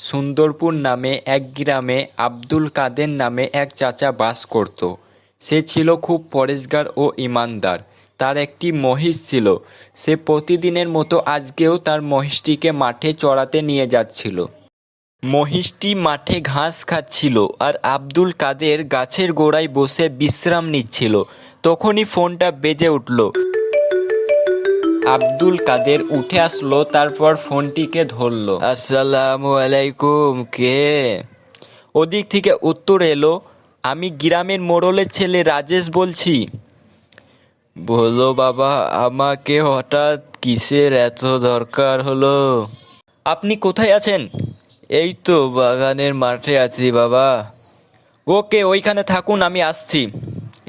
সুন্দরপুর নামে এক গ্রামে আব্দুল কাদের নামে এক চাচা বাস করত। সে ছিল খুব পরেশগার ও ঈমানদার। তার একটি মহিষ ছিল। সে প্রতিদিনের মতো আজকেও তার মহিষটিকে মাঠে চড়াতে নিয়ে যাচ্ছিল। মহিষটি মাঠে ঘাস খাচ্ছিল আর আব্দুল কাদের গাছের গোড়ায় বসে বিশ্রাম নিচ্ছিল। তখনই ফোনটা বেজে উঠল। আব্দুল কাদের উঠে আসলো, তারপর ফোনটিকে ধরল। আসসালামু আলাইকুম, কে? ওদিক থেকে উত্তর এলো, আমি গ্রামের মোড়লের ছেলে রাজেশ বলছি। বলো বাবা, আমাকে হঠাৎ কিসের এত দরকার হলো? আপনি কোথায় আছেন? এই তো বাগানের মাঠে আছি বাবা। ওকে, ওইখানে থাকুন, আমি আসছি।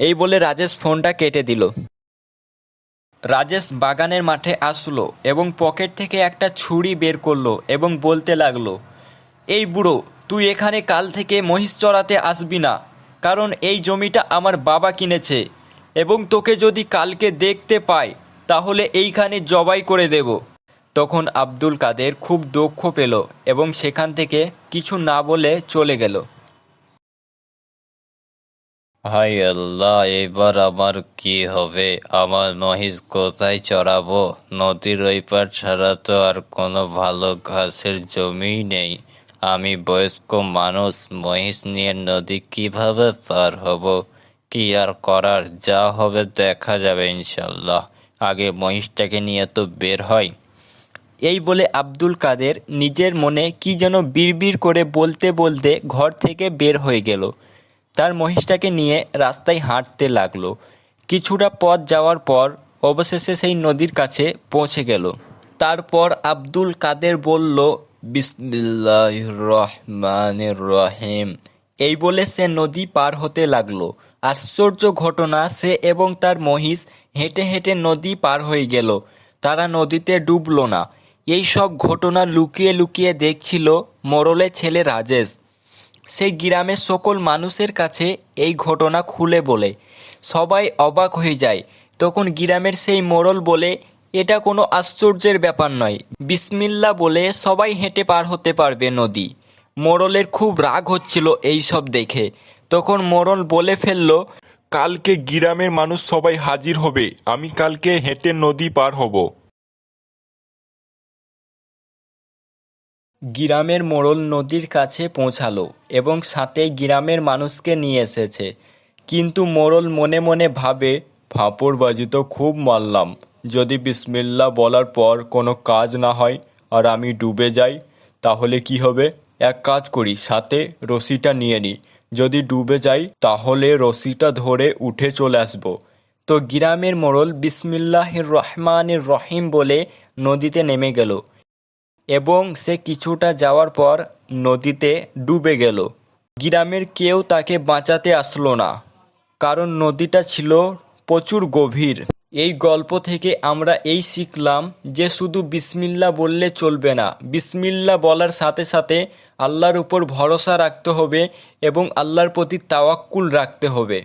এই বলে রাজেশ ফোনটা কেটে দিল। রাজেশ বাগানের মাঠে আসলো এবং পকেট থেকে একটা ছুরি বের করলো এবং বলতে লাগলো, এই বুড়ো, তুই এখানে কাল থেকে মহিষ চড়াতে আসবি না, কারণ এই জমিটা আমার বাবা কিনেছে এবং তোকে যদি কালকে দেখতে পাই তাহলে এইখানে জবাই করে দেব। তখন আব্দুল কাদের খুব দুঃখ পেল এবং সেখান থেকে কিছু না বলে চলে গেল। হায় আল্লাহ, এবার আমার কি হবে? আমার মহিষ কোথায় চড়াবো? নদীর ওই পার ছাড়া তো আর কোনো ভালো ঘাসের জমিই নেই। আমি বয়স্ক মানুষ, মহিষ নিয়ে নদী কিভাবে পার হব? কি আর করার, যা হবে দেখা যাবে ইনশাল্লাহ। আগে মহিষটাকে নিয়ে তো বের হয়। এই বলে আব্দুল কাদের নিজের মনে কি যেন বিড়বিড় করে বলতে বলতে ঘর থেকে বের হয়ে গেল। তার মহিষটাকে নিয়ে রাস্তায় হাঁটতে লাগলো। কিছুটা পথ যাওয়ার পর অবশেষে সেই নদীর কাছে পৌঁছে গেল। তারপর আব্দুল কাদের বলল, বিসমিল্লাহির রহমানির রহিম। এই বলে সে নদী পার হতে লাগলো। আশ্চর্য ঘটনা, সে এবং তার মহিষ হেঁটে হেঁটে নদী পার হয়ে গেল। তারা নদীতে ডুবলো না। এই সব ঘটনা লুকিয়ে লুকিয়ে দেখছিল মোড়লের ছেলে রাজেশ। সেই গ্রামের সকল মানুষের কাছে এই ঘটনা খুলে বলে। সবাই অবাক হয়ে যায়। তখন গ্রামের সেই মোড়ল বলে, এটা কোনো আশ্চর্যের ব্যাপার নয়, বিসমিল্লাহ বলে সবাই হেঁটে পার হতে পারবে নদী। মোড়লের খুব রাগ হচ্ছিল এই সব দেখে। তখন মোড়ল বলে ফেলল, কালকে গ্রামের মানুষ সবাই হাজির হবে, আমি কালকে হেঁটে নদী পার হব। গ্রামের মোড়ল নদীর কাছে পৌঁছালো এবং সাথে গ্রামের মানুষকে নিয়ে এসেছে। কিন্তু মোড়ল মনে মনে ভাবে, ফাপড়বাজি তো খুব মারলাম, যদি বিসমিল্লাহ বলার পর কোনো কাজ না হয় আর আমি ডুবে যাই তাহলে কি হবে? এক কাজ করি, সাথে রশিটা নিয়ে নিই, যদি ডুবে যাই তাহলে রশিটা ধরে উঠে চলে আসব। তো গ্রামের মোড়ল বিসমিল্লাহির রহমানির রহিম বলে নদীতে নেমে গেল এবং সে কিছুটা যাওয়ার পর নদীতে ডুবে গেল। গ্রামের কেউ তাকে বাঁচাতে আসলো না, কারণ নদীটা ছিল প্রচুর গভীর। এই গল্প থেকে আমরা এই শিখলাম যে শুধু বিসমিল্লাহ বললে চলবে না, বিসমিল্লাহ বলার সাথে সাথে আল্লাহর উপর ভরসা রাখতে হবে এবং আল্লাহর প্রতি তাওয়াক্কুল রাখতে হবে।